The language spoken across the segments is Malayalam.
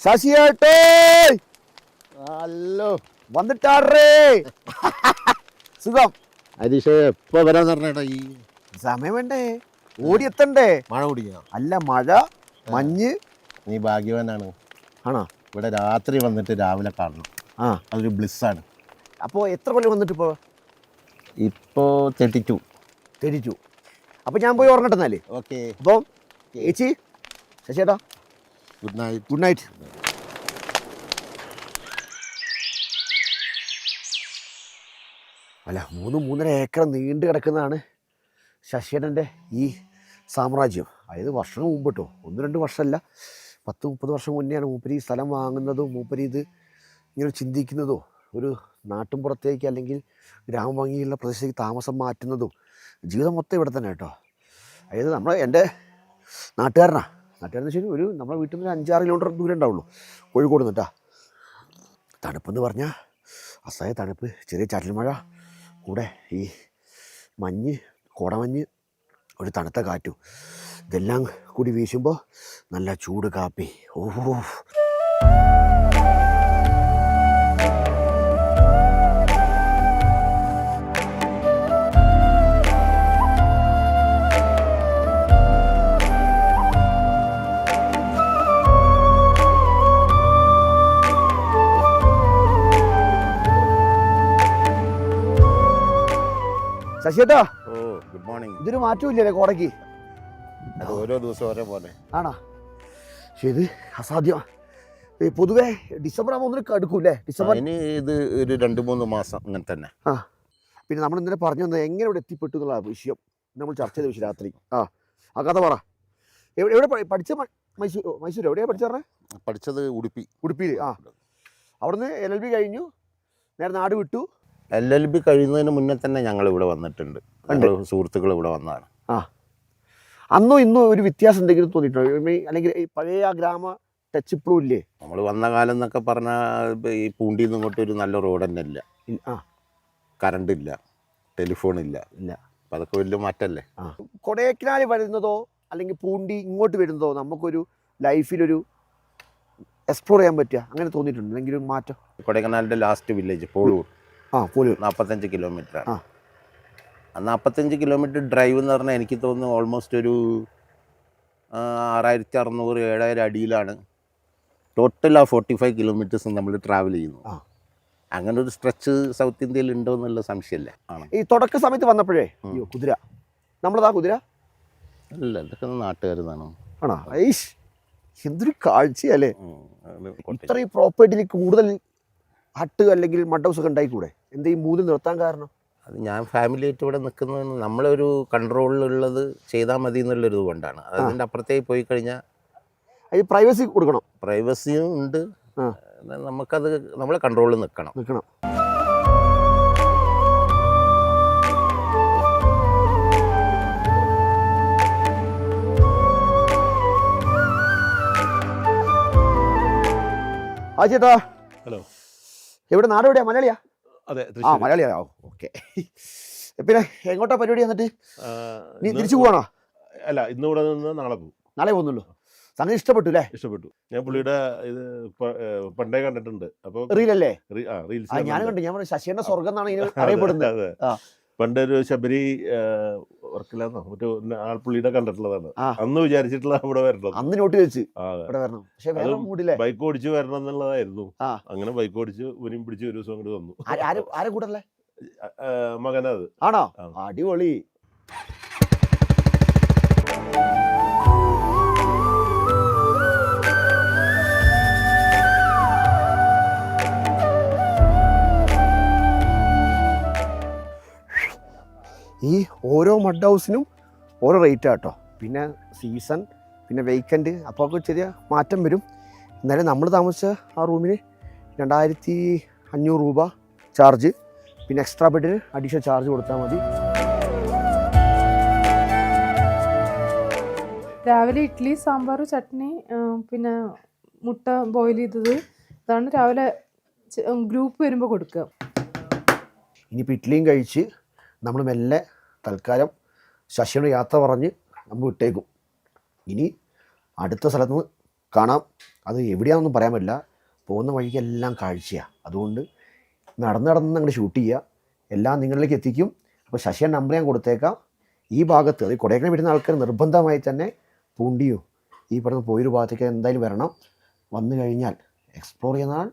ശശിയേട്ടേ ഹലോ വന്നിട്ടാറേ സുഖം. ഹരീഷ് എപ്പോ വരാന്ന് പറഞ്ഞേട്ടാ? ഈ സമയം വേണ്ടേ, ഓടിയെത്തണ്ടേ? മഴ കുടിക്കണം. അല്ല മഴ മഞ്ഞ്. നീ ഭാഗ്യവാനാണ്. ആണോ? ഇവിടെ രാത്രി വന്നിട്ട് രാവിലെ കാണണം. അതൊരു ബ്ലിസ്സാണ്. അപ്പോൾ എത്ര കൊല്ലം വന്നിട്ട് ഇപ്പോൾ 32. അപ്പോൾ ഞാൻ പോയി ഉറങ്ങട്ടെ എന്നാല്. ഓക്കെ. അപ്പോൾ ചേച്ചി ശശിയേട്ടാ ഗുഡ് നൈറ്റ്. Good night. അല്ല 3-3.5 ഏക്കർ നീണ്ടു കിടക്കുന്നതാണ് ശശിയേട്ടൻ്റെ ഈ സാമ്രാജ്യം. അതായത് വർഷം മുമ്പ് കേട്ടോ, 1-2 വർഷമല്ല, 10-30 വർഷം മുന്നെയാണ് മൂപ്പര് ഈ സ്ഥലം വാങ്ങുന്നതും മൂപ്പര് ഇത് ഇങ്ങനെ ചിന്തിക്കുന്നതോ ഒരു നാട്ടിൻപുറത്തേക്ക് അല്ലെങ്കിൽ ഗ്രാമഭംഗിയുള്ള പ്രദേശത്തേക്ക് താമസം മാറ്റുന്നതും ജീവിതം മൊത്തം ഇവിടെ തന്നെ കേട്ടോ. അതായത് എൻ്റെ നാട്ടുകാരനെന്ന് വെച്ചാൽ ഒരു നമ്മുടെ വീട്ടിൽ നിന്ന് 5-6 കിലോമീറ്റർ ദൂരം ഉണ്ടാവുള്ളൂ കോഴിക്കോട് നിന്നിട്ടാ. തണുപ്പെന്ന് പറഞ്ഞാൽ അസഹ്യ തണുപ്പ്, ചെറിയ ചാറ്റൽ മഴ, കൂടെ ഈ മഞ്ഞ്, കോടമഞ്ഞ്, ഒരു തണുത്ത കാറ്റും, ഇതെല്ലാം കൂടി വീശുമ്പോൾ നല്ല ചൂട് കാപ്പി. ഓഹോ. ശശിയേട്ടാ, ഗുഡ് മോർണിംഗ്. ഇതൊരു മാറ്റമില്ലേ കോടയ്ക്ക്? ഓരോ ദിവസം ഓരോ പോലെ ആണോ? പക്ഷേ ഇത് അസാധ്യം. പൊതുവെ ഡിസംബർ ആകുമ്പോൾ ഒന്നിനും കടുക്കൂല്ലേ? ഡിസംബർ ഇത് ഒരു 2-3 മാസം അങ്ങനെ തന്നെ. പിന്നെ നമ്മൾ ഇന്നലെ പറഞ്ഞു വന്നത് എങ്ങനെ ഇവിടെ എത്തിപ്പെട്ടു എന്നുള്ള വിഷയം നമ്മൾ ചർച്ച ചെയ്ത വിഷയം രാത്രി. ആ കഥ പറ. എവിടെ പഠിച്ച? മൈസൂർ. എവിടെയാണ് പഠിച്ചത്? പഠിച്ചത് ഉടുപ്പിയിൽ. അവിടുന്ന് LLB കഴിഞ്ഞു, നേരെ നാട് വിട്ടു. LLB കഴിയുന്നതിന് മുന്നേ തന്നെ ഞങ്ങൾ ഇവിടെ വന്നിട്ടുണ്ട്. സുഹൃത്തുക്കൾ ഇവിടെ വന്നതാണ്. അന്നോ ഇന്നോ ഒരു വ്യത്യാസം എന്തെങ്കിലും തോന്നിയിട്ടുണ്ടോ? അല്ലെങ്കിൽ പഴയ ഗ്രാമ ടച്ച് ഇപ്പോഴും ഇല്ലേ? നമ്മൾ വന്ന കാലം എന്നൊക്കെ പറഞ്ഞാൽ ഈ പൂണ്ടിയിൽ നിന്ന് ഇങ്ങോട്ട് ഒരു നല്ല റോഡ് തന്നെ ഇല്ല, കറണ്ട് ഇല്ല, ടെലിഫോൺ ഇല്ല. അപ്പം അതൊക്കെ വലിയ മാറ്റമല്ലേ. കൊടൈക്കനാൽ വരുന്നതോ അല്ലെങ്കിൽ പൂണ്ടി ഇങ്ങോട്ട് വരുന്നതോ നമുക്കൊരു ലൈഫിലൊരു എക്സ്പ്ലോർ ചെയ്യാൻ പറ്റുക അങ്ങനെ തോന്നിയിട്ടുണ്ട്? എന്തെങ്കിലും മാറ്റം? കൊടൈക്കനാലിൻ്റെ ലാസ്റ്റ് വില്ലേജ് പോളൂർ 45 കിലോമീറ്ററാണ്. 45 കിലോമീറ്റർ ഡ്രൈവ് എന്ന് പറഞ്ഞാൽ എനിക്ക് തോന്നുന്നു ഓൾമോസ്റ്റ് ഒരു 6600-7000 അടിയിലാണ് ടോട്ടൽ 45 കിലോമീറ്റേഴ്സ് നമ്മൾ ട്രാവൽ ചെയ്യുന്നു. അങ്ങനെ ഒരു സ്ട്രെച്ച് സൗത്ത് ഇന്ത്യയിൽ ഉണ്ടോ എന്നുള്ള സംശയമല്ലേ. ഈ തുടക്ക സമയത്ത് വന്നപ്പോഴേ കുതിര നമ്മളതാ കുതിര അല്ല, ഇതൊക്കെ നാട്ടുകാരുന്നാണോ? ആണോ? ഐഷ്, എന്തൊരു കാഴ്ചയല്ലേ. ഇത്രയും പ്രോപ്പർട്ടിയിൽ കൂടുതൽ ഹട്ട് അല്ലെങ്കിൽ മഡ് ഹൗസ് ഒക്കെ ഉണ്ടായിക്കൂടെ? എന്താ ഈ 3 നിർത്താൻ കാരണം? അത് ഞാൻ ഫാമിലിയായിട്ട് ഇവിടെ നിൽക്കുന്നതിന് നമ്മളൊരു കൺട്രോളിലുള്ളത് ചെയ്താൽ മതി എന്നുള്ളൊരു കൊണ്ടാണ്. അതിൻ്റെ അപ്പുറത്തേക്ക് പോയി കഴിഞ്ഞാൽ അത് പ്രൈവസി കൊടുക്കണം. പ്രൈവസിയും ഉണ്ട്, നമുക്കത് നമ്മളെ കൺട്രോളിൽ നിൽക്കണം. ചേട്ടാ, ഹലോ. എവിടെ? നാട് എവിടെയാ? മലയാളിയാ? അതെ, മലയാളിയാ. ഓക്കെ. പിന്നെ എങ്ങോട്ടാ പരിപാടി? എന്നിട്ട് നീ തിരിച്ചു പോവാണോ? അല്ല, ഇന്ന് ഇവിടെ നിന്ന് നാളെ പോകും. നാളെ പോകുന്നുള്ളൂ. സംഗതി ഇഷ്ടപ്പെട്ടു അല്ലേ? ഇഷ്ടപ്പെട്ടു. ഞാൻ പുള്ളിയുടെ ഇത് പണ്ടേ കണ്ടിട്ടുണ്ട്. അപ്പോൾ റീലല്ലേ? റീൽസ് ഞാൻ കണ്ടു. ഞാൻ ശശിയുടെ സ്വർഗം എന്നാണ് ഇതിന് അറിയപ്പെടുന്നത്. പണ്ടൊരു ശബരി വർക്കിലാന്നോ മറ്റോ പുള്ളിയുടെ കണ്ടിട്ടുള്ളതാണ്. അന്ന് വിചാരിച്ചിട്ടുള്ള ഇവിടെ വരണം, അന്ന് നോട്ട് വെച്ച് ഇവിടെ വരണം. പക്ഷെ ബൈക്ക് ഓടിച്ച് വരണം എന്നുള്ളതായിരുന്നു. അങ്ങനെ ബൈക്ക് ഓടിച്ച് ഇവനും പിടിച്ച് ഒരു ദിവസം അങ്ങോട്ട് വന്നു. ആരെ കൂടല്ലേ? മകനത്. ആണോ? അടിപൊളി. ഈ ഓരോ മഡ് ഹൗസിനും ഓരോ റേറ്റാട്ടോ. പിന്നെ സീസൺ, പിന്നെ വെയ്ക്കൻറ്റ്, അപ്പോൾ ഒക്കെ ചെറിയ മാറ്റം വരും. എന്നാലും നമ്മൾ താമസിച്ച ആ റൂമിന് 2500 രൂപ ചാർജ്, പിന്നെ എക്സ്ട്രാ ബെഡിന് അഡീഷണൽ ചാർജ് കൊടുത്താൽ മതി. രാവിലെ ഇഡ്ഡലി, സാമ്പാർ, ചട്നി, പിന്നെ മുട്ട ബോയിൽ ചെയ്തത്. ഇതാണ് രാവിലെ ഗ്രൂപ്പ് വരുമ്പോൾ കൊടുക്കുക. ഇനിയിപ്പോൾ ഇഡ്ഡലിയും കഴിച്ച് നമ്മൾ മെല്ലെ തൽക്കാലം ശശിയുടെ യാത്ര പറഞ്ഞ് നമ്മൾ വിട്ടേക്കും. ഇനി അടുത്ത സ്ഥലത്ത് നിന്ന് കാണാം. അത് എവിടെയാണെന്നൊന്നും പറയാൻ പറ്റില്ല. പോകുന്ന വഴിക്കെല്ലാം കാഴ്ചയാണ്. അതുകൊണ്ട് നടന്ന് അങ്ങോട്ട് ഷൂട്ട് ചെയ്യുക. എല്ലാം നിങ്ങളിലേക്ക് എത്തിക്കും. അപ്പോൾ ശശിയുടെ നമ്പർ ഞാൻ കൊടുത്തേക്കാം. ഈ ഭാഗത്ത് അത് കൊടൈക്കനാൽ വരുന്ന ആൾക്കാർ നിർബന്ധമായി തന്നെ പൂണ്ടിയോ ഈ പറഞ്ഞ പോയൊരു ഭാഗത്തേക്ക് എന്തായാലും വരണം. വന്നു കഴിഞ്ഞാൽ എക്സ്പ്ലോർ ചെയ്യുന്ന ആൾ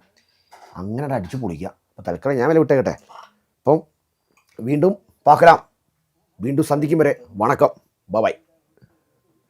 അങ്ങനെ അടിച്ചു പൊളിക്കുക. അപ്പോൾ തൽക്കാലം ഞാൻ വില വിട്ടേക്കട്ടെ. അപ്പം വീണ്ടും പാക്കലാം. വീണ്ടും സന്ധിക്കും വരെ വണക്കം. ബൈ.